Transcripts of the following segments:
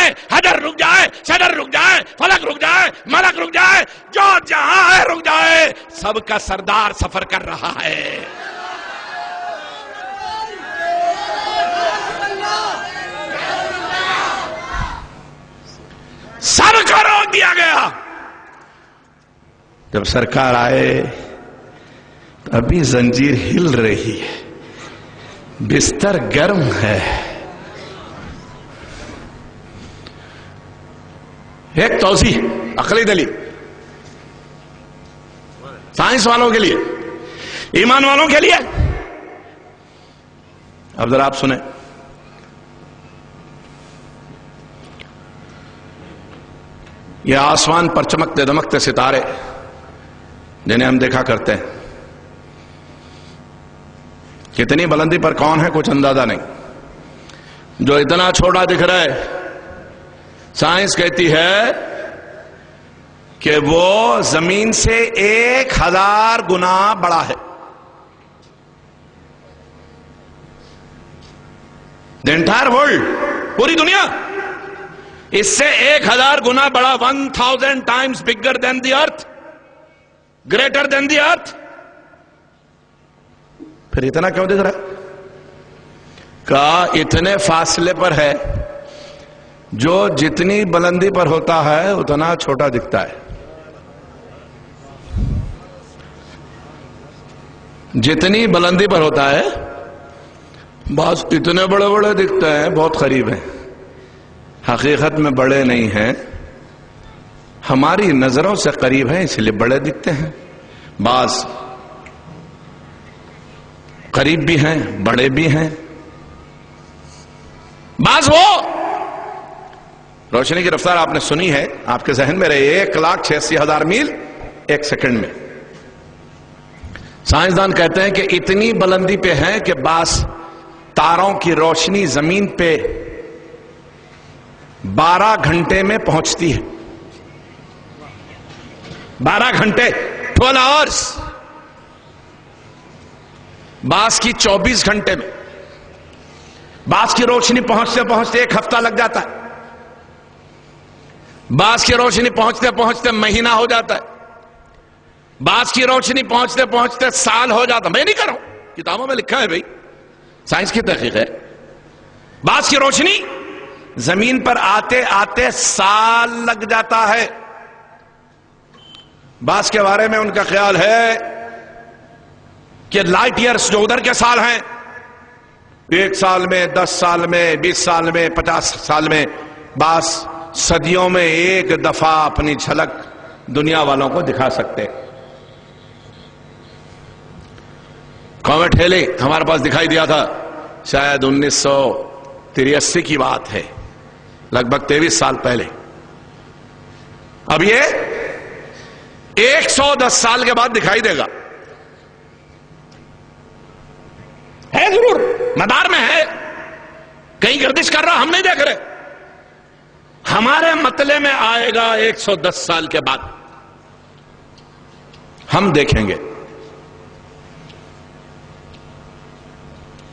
جائے، حجر رک جائے، شجر رک جائے، فلک رک جائے، ملک رک جائے، جو جہاں ہے رک جائے، سب کا سردار سفر کر رہا ہے۔ سب کو روک دیا گیا۔ جب سرکار آئے تو ابھی زنجیر ہل رہی ہے، بستر گرم ہے۔ ایک توضیح عقلی دلیل سائنس والوں کے لیے، ایمان والوں کے لیے۔ اب ذرا آپ سنیں، یہ آسمان پر چمکتے دمکتے ستارے جنہیں ہم دیکھا کرتے ہیں، کتنی بلندی پر کون ہے کچھ اندازہ نہیں۔ جو اتنا چھوٹا دکھ رہا ہے، سائنس کہتی ہے کہ وہ زمین سے 1000 گنا بڑا ہے۔ دی انٹائر ورلڈ، پوری دنیا اس سے 1000 گنا بڑا، 1000 ٹائمز بگر دین دی ارتھ، گریٹر دین دی ارتھ۔ پھر اتنا کیوں دکھ رہا ہے؟ کہا اتنے فاصلے پر ہے، جو جتنی بلندی پر ہوتا ہے اتنا چھوٹا دکھتا ہے۔ جتنی بلندی پر ہوتا ہے بعض اتنے بڑے بڑے دکھتے ہیں، بہت قریب ہیں، حقیقت میں بڑے نہیں ہیں، ہماری نظروں سے قریب ہیں اس لیے بڑے دکھتے ہیں۔ بعض قریب بھی ہیں، بڑے بھی ہیں، بعض وہ روشنی کی رفتار آپ نے سنی ہے، آپ کے ذہن میں رہے، 1,86,000 میل ایک سیکنڈ میں۔ سائنسدان کہتے ہیں کہ اتنی بلندی پہ ہیں کہ بعض تاروں کی روشنی زمین پہ 12 گھنٹے میں پہنچتی ہے۔ 12 گھنٹے، 12 آورز۔ بعض کی 24 گھنٹے میں، بعض کی روشنی پہنچتے پہنچتے 1 ہفتہ لگ جاتا ہے، بعض کی روشنی پہنچتے پہنچتے مہینہ ہو جاتا ہے، بعض کی روشنی پہنچتے پہنچتے سال ہو جاتا ہے۔ میں نہیں کر رہا ہوں، کتابوں میں لکھا ہے بھائی، سائنس کی تحقیق ہے۔ بعض کی روشنی زمین پر آتے آتے سال لگ جاتا ہے۔ بعض کے بارے میں ان کا خیال ہے کہ لائٹ ایئرز جو ادھر کے سال ہیں، 1 سال میں، 10 سال میں، 20 سال میں، 50 سال میں، بعض صدیوں میں 1 دفعہ اپنی جھلک دنیا والوں کو دکھا سکتے۔ کومیٹ ہیلی ہمارے پاس دکھائی دیا تھا شاید 1983 کی بات ہے، لگ بھگ 23 سال پہلے۔ اب یہ 110 سال کے بعد دکھائی دے گا، ہے ضرور، مدار میں ہے، کہیں گردش کر رہا، ہم نہیں دیکھ رہے، ہمارے مطلع میں آئے گا 110 سال کے بعد، ہم دیکھیں گے۔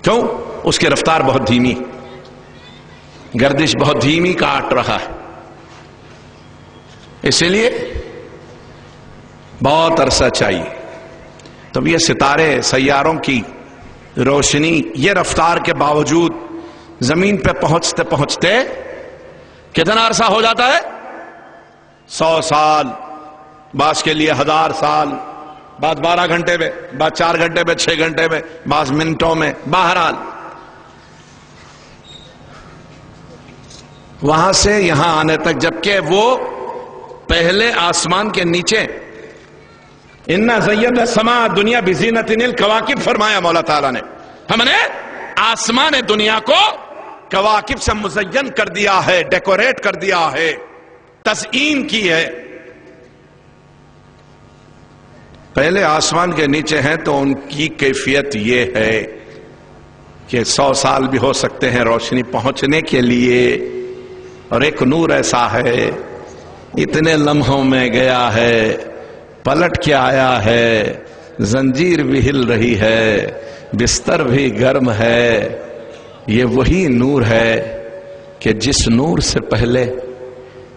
کیوں؟ اس کی رفتار بہت دھیمی، گردش بہت دھیمی کاٹ رہا ہے، اسی لیے بہت عرصہ چاہیے۔ تو یہ ستارے، سیاروں کی روشنی یہ رفتار کے باوجود زمین پہ پہنچتے پہنچتے کتنا عرصہ ہو جاتا ہے؟ 100 سال، بعض کے لیے 1000 سال، بعض 12 گھنٹے میں، بعض 4 گھنٹے میں، 6 گھنٹے میں، بعض منٹوں میں۔ بہرحال وہاں سے یہاں آنے تک، جبکہ وہ پہلے آسمان کے نیچے اِنَّا زَيَّنَّا السَّمَاءَ الدُّنْيَا بِزِينَةٍ الْكَوَاكِبِ فرمایا مولا تعالیٰ نے، ہم نے آسمان دنیا کو کواکب سے مزین کر دیا ہے، ڈیکوریٹ کر دیا ہے، تزئین کی ہے۔ پہلے آسمان کے نیچے ہیں تو ان کی کیفیت یہ ہے کہ 100 سال بھی ہو سکتے ہیں روشنی پہنچنے کے لیے، اور ایک نور ایسا ہے اتنے لمحوں میں گیا ہے، پلٹ کے آیا ہے، زنجیر بھی ہل رہی ہے، بستر بھی گرم ہے، یہ وہی نور ہے کہ جس نور سے پہلے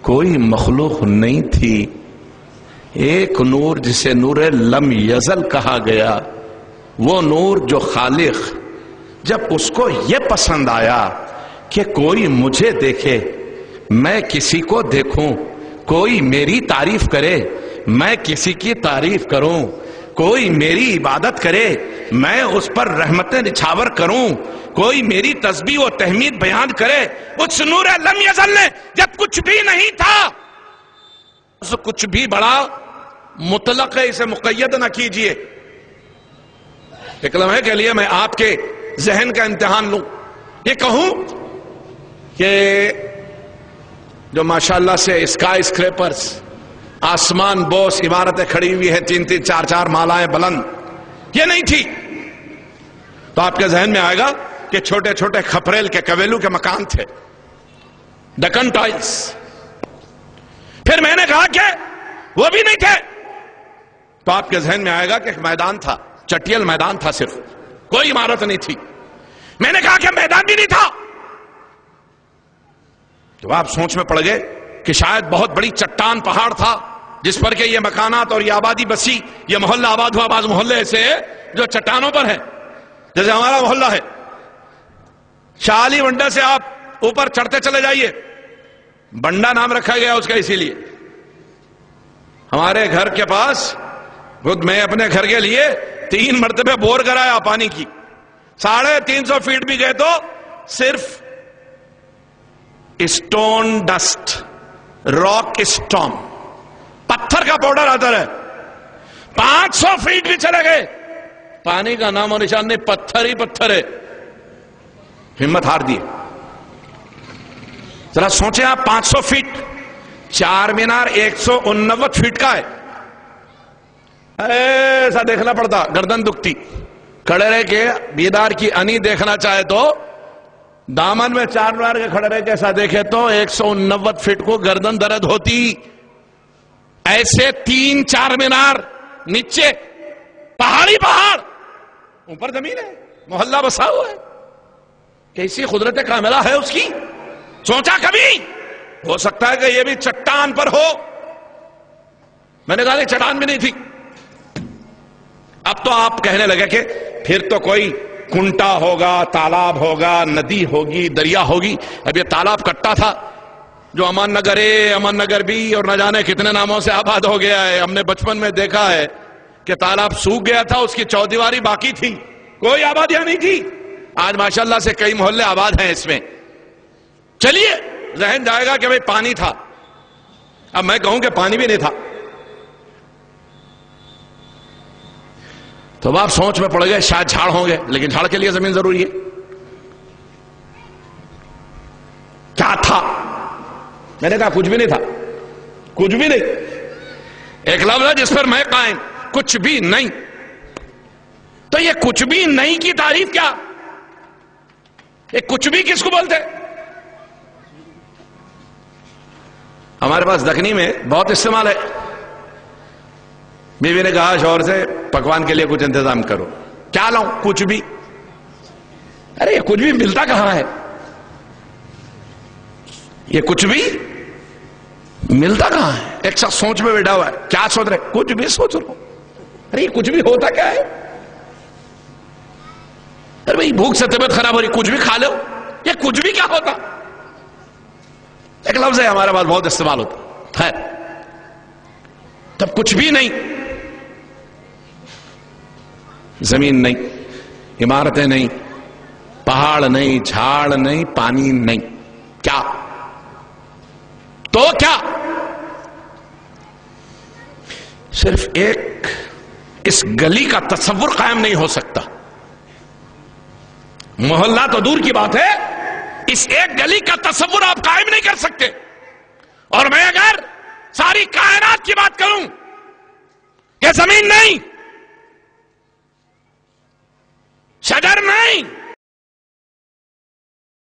کوئی مخلوق نہیں تھی، ایک نور جسے نور لم یزل کہا گیا، وہ نور جو خالق جب اس کو یہ پسند آیا کہ کوئی مجھے دیکھے، میں کسی کو دیکھوں، کوئی میری تعریف کرے، میں کسی کی تعریف کروں، کوئی میری عبادت کرے، میں اس پر رحمتیں نچھاور کروں، کوئی میری تسبیح و تحمید بیان کرے، اس نور لم یزل نے جب کچھ بھی نہیں تھا، اس کچھ بھی بڑا مطلق ہے، اسے مقید نہ کیجئے۔ ایک لمحے کے لیے میں آپ کے ذہن کا امتحان لوں، یہ کہوں کہ جو ماشاءاللہ سے اسکائی اسکریپرز، آسمان بوس عمارتیں کھڑی ہوئی ہیں، 3-3 4-4 مالائیں بلند، یہ نہیں تھی، تو آپ کے ذہن میں آئے گا کہ چھوٹے چھوٹے کھپریل کے کویلو کے مکان تھے، ڈکن ٹائلز۔ پھر میں نے کہا کہ وہ بھی نہیں تھے، تو آپ کے ذہن میں آئے گا کہ ایک میدان تھا، چٹیل میدان تھا، صرف کوئی عمارت نہیں تھی۔ میں نے کہا کہ میدان بھی نہیں تھا، تو آپ سوچ میں پڑ گئے کہ شاید بہت بڑی چٹان پہاڑ تھا جس پر کہ یہ مکانات اور یہ آبادی بسی، یہ محلہ آباد ہوا۔ بعض محلے ایسے ہیں جو چٹانوں پر ہے، جیسے ہمارا محلہ ہے، شاہ علی ونڈا سے آپ اوپر چڑھتے چلے جائیے، بنڈا نام رکھا گیا اس کا اسی لیے۔ ہمارے گھر کے پاس خود میں اپنے گھر کے لیے 3 مرتبہ بور کرایا پانی کی، 350 فیٹ بھی گئے تو صرف اسٹون ڈسٹ، راک اسٹون، پتھر کا پاؤڈر آتا ہے۔ 500 فیٹ بھی چلے گئے، پانی کا نام و نشان نہیں، پتھر ہی پتھر ہے۔ ہمت ہار دی۔ ذرا سوچیں آپ، 500 فیٹ، چار مینار 189 فیٹ کا ہے، ایسا دیکھنا پڑتا، گردن دکھتی، کھڑے رہ کے بیدار کی انی دیکھنا چاہے تو دامن میں 4 مینار کے کھڑے رہ کے ایسا دیکھے تو 189 فیٹ کو گردن درد ہوتی۔ ایسے 3-4 مینار، نیچے پہاڑی پہاڑ، اوپر زمین ہے، محلہ بسا ہوا ہے، کیسی قدرت کاملہ ہے اس کی؟ سوچا کبھی؟ ہو سکتا ہے کہ یہ بھی چٹان پر ہو۔ میں نے کہا کہ چٹان بھی نہیں تھی۔ اب تو آپ کہنے لگے کہ پھر تو کوئی کنٹا ہوگا، تالاب ہوگا، ندی ہوگی، دریا ہوگی۔ اب یہ تالاب کٹا تھا جو امان نگر اے، امان نگر بی اور نہ جانے کتنے ناموں سے آباد ہو گیا ہے۔ ہم نے بچپن میں دیکھا ہے کہ تالاب سوکھ گیا تھا، اس کی چودیواری باقی تھی، کوئی آبادیاں نہیں تھی۔ آج ماشاءاللہ سے کئی محلے آباد ہیں اس میں۔ چلیے ذہن جائے گا کہ بھئی پانی تھا، اب میں کہوں کہ پانی بھی نہیں تھا، تو آپ سوچ میں پڑ گئے شاید جھاڑ ہوں گے، لیکن جھاڑ کے لیے زمین ضروری ہے۔ کیا تھا؟ میں نے کہا کچھ بھی نہیں تھا، کچھ بھی نہیں۔ ایک لفظ ہے جس پر میں قائم، کچھ بھی نہیں۔ تو یہ کچھ بھی نہیں کی تعریف کیا؟ یہ کچھ بھی کس کو بولتے؟ ہمارے پاس دکنی میں بہت استعمال ہے۔ بیوی نے کہا شوہر سے پکوان کے لیے کچھ انتظام کرو، کیا لاؤں؟ کچھ بھی۔ ارے یہ کچھ بھی ملتا کہاں ہے؟ یہ کچھ بھی ملتا کہاں ہے؟ ایک شخص سوچ میں بیٹھا ہوا ہے، کیا سوچ رہے؟ کچھ بھی سوچ رہا ہوں۔ ارے یہ کچھ بھی ہوتا کیا ہے؟ ارے بھائی بھوک سے طبیعت خراب ہو رہی، کچھ بھی کھا لو، یہ کچھ بھی کیا ہوتا؟ ایک لفظ ہے ہمارے پاس بہت استعمال ہوتا ہے۔ تب کچھ بھی نہیں، زمین نہیں، عمارتیں نہیں، پہاڑ نہیں، جھاڑ نہیں، پانی نہیں، کیا؟ تو کیا؟ صرف ایک اس گلی کا تصور قائم نہیں ہو سکتا، محلہ تو دور کی بات ہے، اس ایک گلی کا تصور آپ قائم نہیں کر سکتے۔ اور میں اگر ساری کائنات کی بات کروں، یہ زمین نہیں، شجر نہیں،